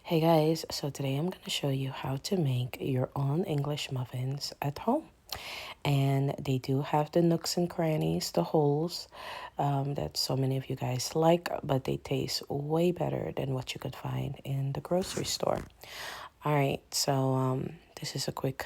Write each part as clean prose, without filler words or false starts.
Hey guys, so today I'm going to show you how to make your own English muffins at home. And they do have the nooks and crannies, the holes that so many of you guys like, but they taste way better than what you could find in the grocery store. All right, so this is a quick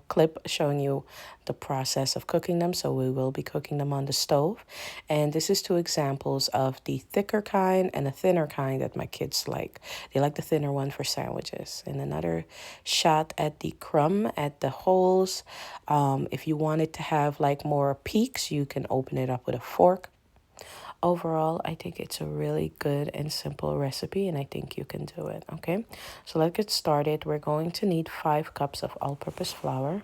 clip showing you the process of cooking them. So we will be cooking them on the stove. And this is two examples of the thicker kind and the thinner kind that my kids like. They like the thinner one for sandwiches. And another shot at the crumb, at the holes. If you want it to have like more peaks, you can open it up with a fork. Overall, I think it's a really good and simple recipe, and I think you can do it, okay? So let's get started. We're going to need 5 cups of all-purpose flour.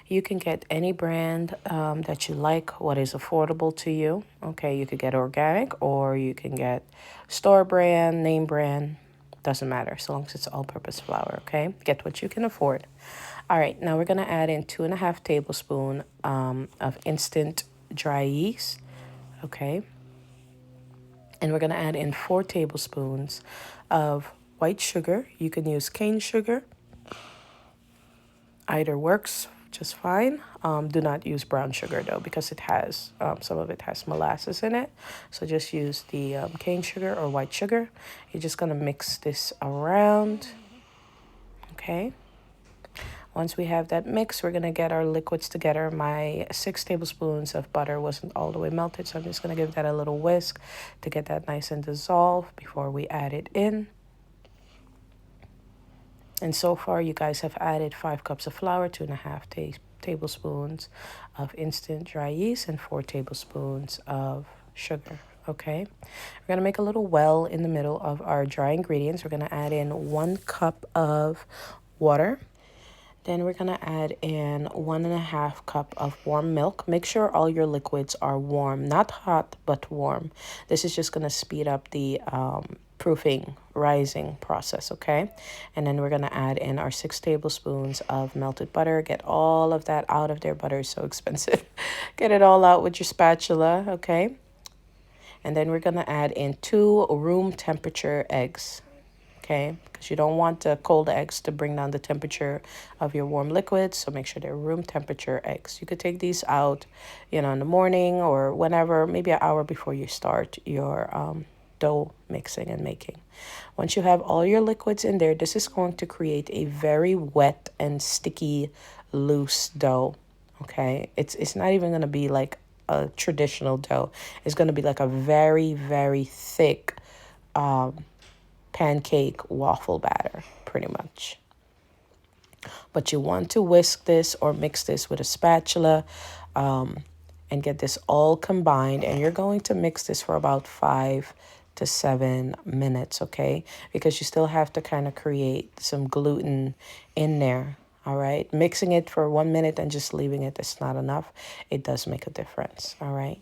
You can get any brand that you like, what is affordable to you. Okay, you could get organic or you can get store brand, name brand. Doesn't matter, as long as it's all-purpose flour, okay? Get what you can afford. All right, now we're going to add in 2.5 tablespoons of instant dry yeast, okay? And we're going to add in 4 tablespoons of white sugar. You can use cane sugar. Either works just fine. Do not use brown sugar though, because it has some of it has molasses in it. So just use the cane sugar or white sugar. You're just going to mix this around. Okay. Once we have that mix, we're going to get our liquids together. My 6 tablespoons of butter wasn't all the way melted, so I'm just going to give that a little whisk to get that nice and dissolved before we add it in. And so far, you guys have added 5 cups of flour, 2.5 tablespoons of instant dry yeast, and 4 tablespoons of sugar. Okay, we're going to make a little well in the middle of our dry ingredients. We're going to add in 1 cup of water. Then we're going to add in 1.5 cup of warm milk. Make sure all your liquids are warm, not hot, but warm. This is just going to speed up the proofing, rising process, okay? And then we're going to add in our 6 tablespoons of melted butter. Get all of that out of there. Butter is so expensive. Get it all out with your spatula, okay? And then we're going to add in 2 room temperature eggs. Okay, because you don't want the cold eggs to bring down the temperature of your warm liquids. So make sure they're room temperature eggs. You could take these out, in the morning or whenever, maybe an hour before you start your dough mixing and making. Once you have all your liquids in there, this is going to create a very wet and sticky, loose dough. Okay, it's not even going to be like a traditional dough. It's going to be like a very, very thick pancake waffle batter, pretty much. But you want to whisk this or mix this with a spatula and get this all combined. And you're going to mix this for about 5 to 7 minutes, okay? Because you still have to kind of create some gluten in there. All right, mixing it for 1 minute and just leaving it is not enough. It does make a difference. All right.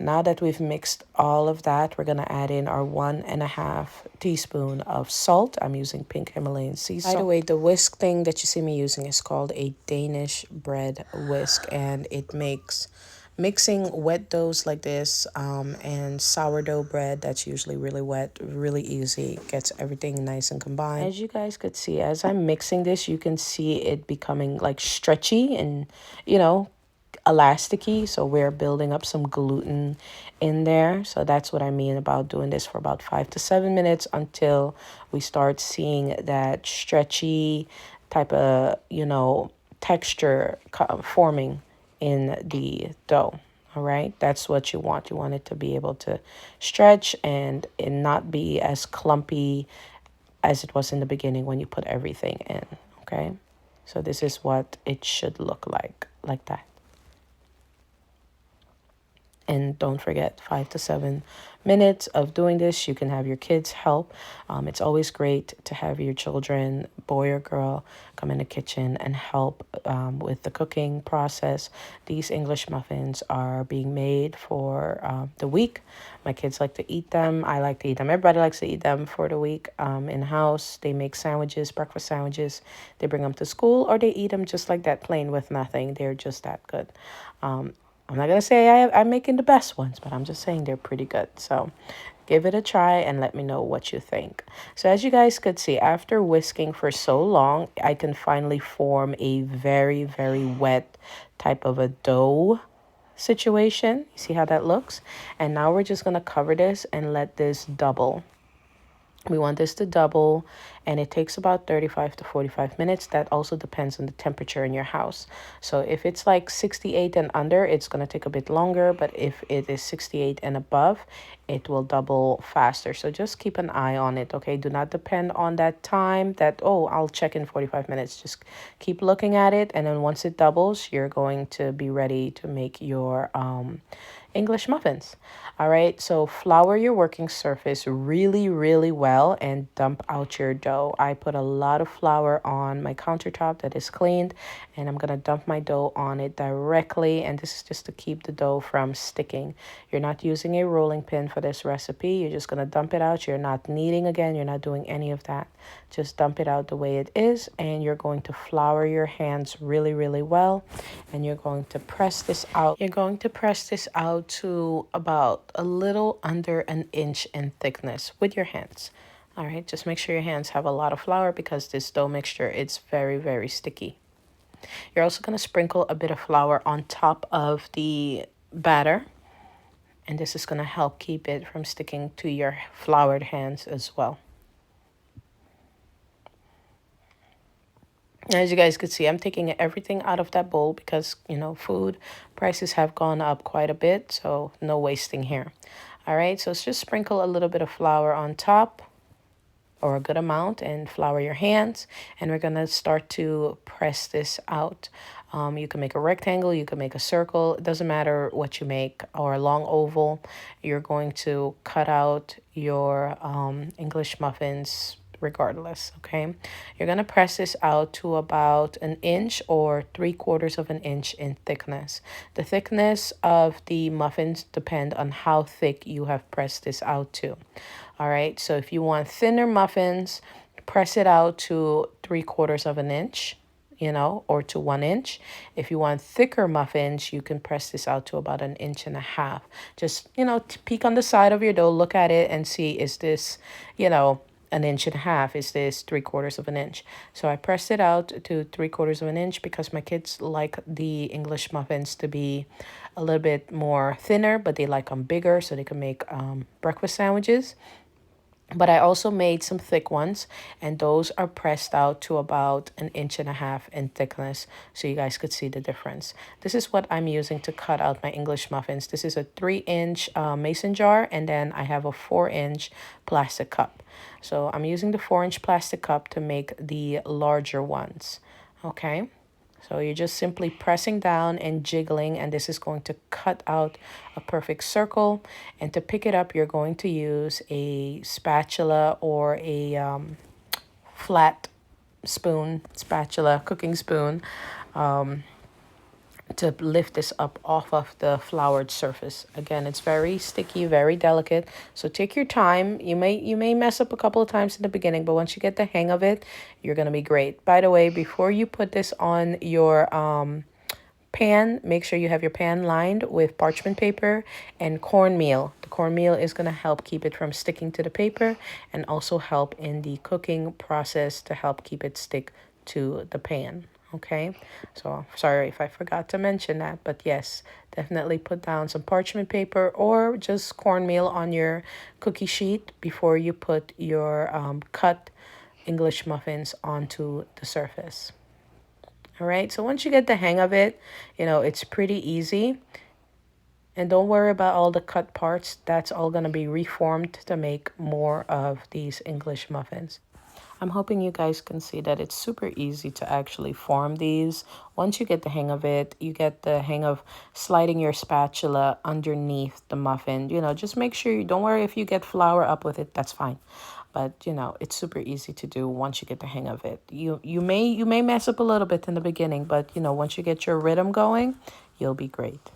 Now that we've mixed all of that, we're going to add in our 1.5 teaspoon of salt. I'm using pink Himalayan sea salt. By the way, the whisk thing that you see me using is called a Danish bread whisk, and it makes mixing wet doughs like this and sourdough bread that's usually really wet really easy. Gets everything nice and combined. As you guys could see, as I'm mixing this, you can see it becoming like stretchy and elasticy. So we're building up some gluten in there. So that's what I mean about doing this for about 5 to 7 minutes until we start seeing that stretchy type of texture forming in the dough. All right, that's what you want. You want it to be able to stretch and not be as clumpy as it was in the beginning when you put everything in. Okay, so this is what it should look like that. And don't forget, 5 to 7 minutes of doing this. You can have your kids help. It's always great to have your children, boy or girl, come in the kitchen and help with the cooking process. These English muffins are being made for the week. My kids like to eat them. I like to eat them. Everybody likes to eat them for the week in-house. They make sandwiches, breakfast sandwiches. They bring them to school, or they eat them just like that, plain with nothing. They're just that good. I'm not going to say I'm making the best ones, but I'm just saying they're pretty good. So Give it a try and let me know what you think. So as you guys could see, after whisking for so long, I can finally form a very, very wet type of a dough situation. You see how that looks? And now we're just going to cover this and let this double. We want this to double, and it takes about 35 to 45 minutes. That also depends on the temperature in your house. So if it's like 68 and under, it's going to take a bit longer, but if it is 68 and above, it will double faster. So just keep an eye on it, okay? Do not depend on that time that, oh, I'll check in 45 minutes. Just keep looking at it, and then once it doubles, you're going to be ready to make your English muffins. All right, so flour your working surface really, really well and dump out your dough. I put a lot of flour on my countertop that is cleaned, and I'm gonna dump my dough on it directly, and this is just to keep the dough from sticking. You're not using a rolling pin for this recipe. You're just gonna dump it out. You're not kneading again. You're not doing any of that. Just dump it out the way it is, and you're going to flour your hands really, really well, and you're going to press this out. You're going to press this out to about a little under an inch in thickness with your hands. All right, just make sure your hands have a lot of flour because this dough mixture is very, very sticky. You're also going to sprinkle a bit of flour on top of the batter, and this is going to help keep it from sticking to your floured hands as well. As you guys could see, I'm taking everything out of that bowl because, you know, food prices have gone up quite a bit, so no wasting here. All right, so let's just sprinkle a little bit of flour on top, or a good amount, and flour your hands, and we're gonna start to press this out. You can make a rectangle, you can make a circle, it doesn't matter what you make, or a long oval. You're going to cut out your English muffins regardless, okay? You're gonna press this out to about an inch or 3/4 of an inch in thickness. The thickness of the muffins depend on how thick you have pressed this out to. All right, so if you want thinner muffins, press it out to 3/4 of an inch, you know, or to 1 inch. If you want thicker muffins, you can press this out to about 1.5 inches. Just, you know, peek on the side of your dough, look at it and see, is this, you know, 1.5 inches? Is this 3/4 of an inch? So I pressed it out to 3/4 of an inch because my kids like the English muffins to be a little bit more thinner, but they like them bigger so they can make breakfast sandwiches. But I also made some thick ones, and those are pressed out to about 1.5 inches in thickness, so you guys could see the difference. This is what I'm using to cut out my English muffins. This is a 3-inch mason jar, and then I have a 4-inch plastic cup. So I'm using the 4-inch plastic cup to make the larger ones, okay? So you're just simply pressing down and jiggling, and this is going to cut out a perfect circle. And to pick it up, you're going to use a spatula or a flat spoon, spatula, cooking spoon, to lift this up off of the floured surface. Again, it's very sticky, very delicate, so take your time. You may mess up a couple of times in the beginning, but once you get the hang of it, you're gonna be great. By the way, before you put this on your pan, make sure you have your pan lined with parchment paper and cornmeal. The cornmeal is going to help keep it from sticking to the paper and also help in the cooking process to help keep it stick to the pan. Okay, so sorry if I forgot to mention that, but yes, definitely put down some parchment paper or just cornmeal on your cookie sheet before you put your cut English muffins onto the surface. All right, so once you get the hang of it, you know, it's pretty easy. And don't worry about all the cut parts. That's all going to be reformed to make more of these English muffins. I'm hoping you guys can see that it's super easy to actually form these. Once you get the hang of it, you get the hang of sliding your spatula underneath the muffin. You know, just make sure you don't worry if you get flour up with it, that's fine. But, you know, it's super easy to do once you get the hang of it. You may mess up a little bit in the beginning, but, you know, once you get your rhythm going, you'll be great.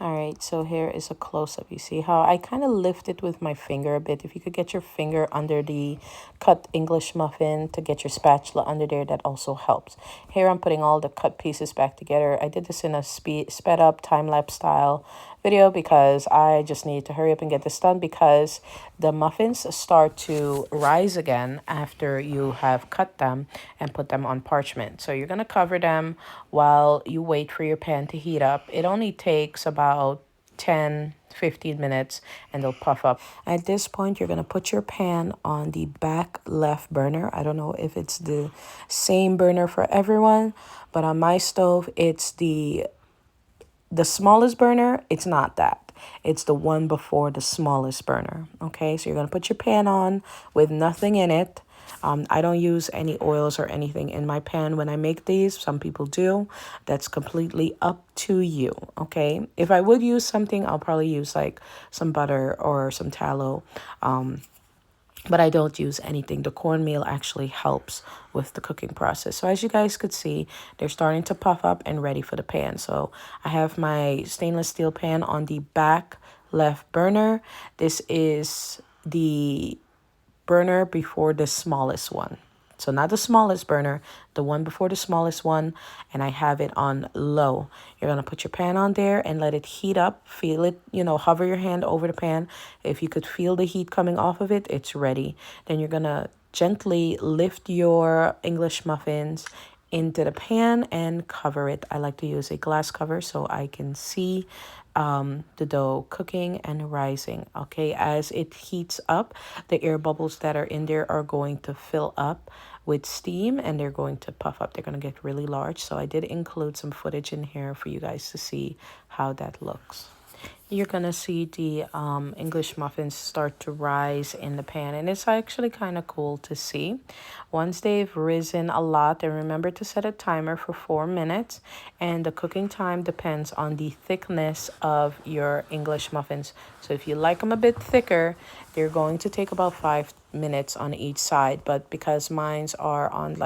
All right, so here is a close-up. You see how I kind of lift it with my finger a bit. If you could get your finger under the cut English muffin to get your spatula under there, that also helps. Here I'm putting all the cut pieces back together. I did this in a sped up time-lapse style video because I just need to hurry up and get this done because the muffins start to rise again after you have cut them and put them on parchment. So you're going to cover them while you wait for your pan to heat up. It only takes about 10-15 minutes and they'll puff up. At this point, you're going to put your pan on the back left burner. I don't know if it's the same burner for everyone, but on my stove, it's the smallest burner. It's not that. It's the one before the smallest burner. Okay, so you're going to put your pan on with nothing in it. I don't use any oils or anything in my pan when I make these. Some people do. That's completely up to you. Okay, if I would use something, I'll probably use like some butter or some tallow. But I don't use anything. The cornmeal actually helps with the cooking process. So as you guys could see, they're starting to puff up and ready for the pan. So I have my stainless steel pan on the back left burner. This is the burner before the smallest one. So not the smallest burner, the one before the smallest one, and I have it on low. You're going to put your pan on there and let it heat up. Feel it, hover your hand over the pan. If you could feel the heat coming off of it, it's ready. Then you're going to gently lift your English muffins into the pan and cover it. I like to use a glass cover so I can see the dough cooking and rising. Okay, as it heats up, the air bubbles that are in there are going to fill up with steam and they're going to puff up. They're going to get really large. So I did include some footage in here for you guys to see how that looks. You're going to see the English muffins start to rise in the pan. And it's actually kind of cool to see. Once they've risen a lot, then remember to set a timer for 4 minutes. And the cooking time depends on the thickness of your English muffins. So if you like them a bit thicker, they're going to take about 5 minutes on each side. But because mines are on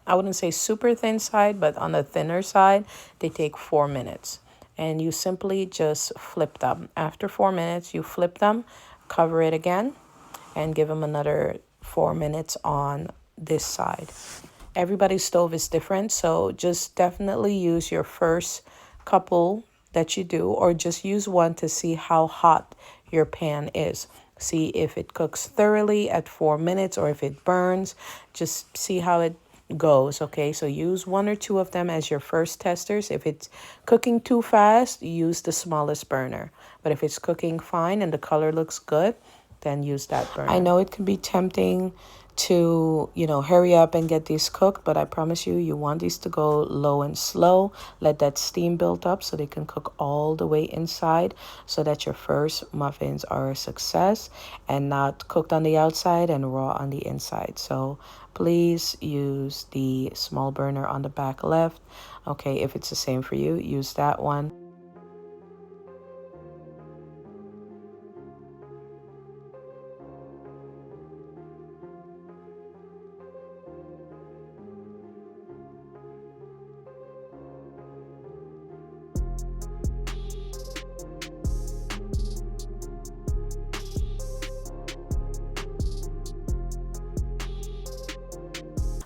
I wouldn't say super thin side, but on the thinner side, they take 4 minutes. And you simply just flip them. After 4 minutes, you flip them, cover it again, and give them another 4 minutes on this side. Everybody's stove is different, so just definitely use your first couple that you do, or just use one to see how hot your pan is. See if it cooks thoroughly at 4 minutes or if it burns. Just see how it goes. Okay, so use 1 or 2 of them as your first testers. If it's cooking too fast, use the smallest burner, but if it's cooking fine and the color looks good, then use that burner. I know it can be tempting to hurry up and get these cooked, but I promise you want these to go low and slow. Let that steam build up so they can cook all the way inside, so that your first muffins are a success and not cooked on the outside and raw on the inside. So please use the small burner on the back left. Okay, if it's the same for you, use that one.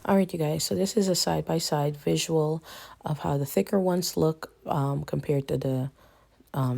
All right, you guys, so this is a side-by-side visual of how the thicker ones look compared to the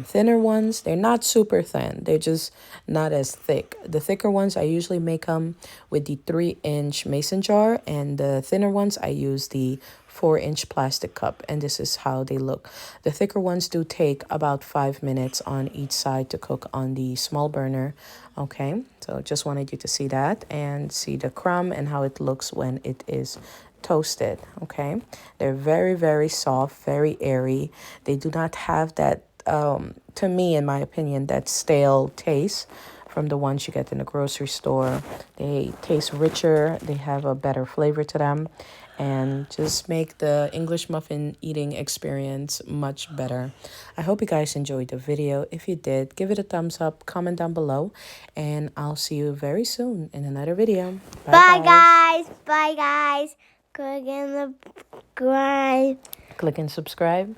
thinner ones. They're not super thin. They're just not as thick. The thicker ones, I usually make them with the 3-inch mason jar, and the thinner ones, I use the 4-inch plastic cup, and this is how they look. The thicker ones do take about 5 minutes on each side to cook on the small burner. Okay, so just wanted you to see that and see the crumb and how it looks when it is toasted. Okay, they're very, very soft, very airy. They do not have that to me, in my opinion, that stale taste from the ones you get in the grocery store. They taste richer, they have a better flavor to them, and just make the English muffin eating experience much better. I hope you guys enjoyed the video. If you did, give it a thumbs up, comment down below, and I'll see you very soon in another video. Bye guys. Bye guys. Click and subscribe. Click and subscribe.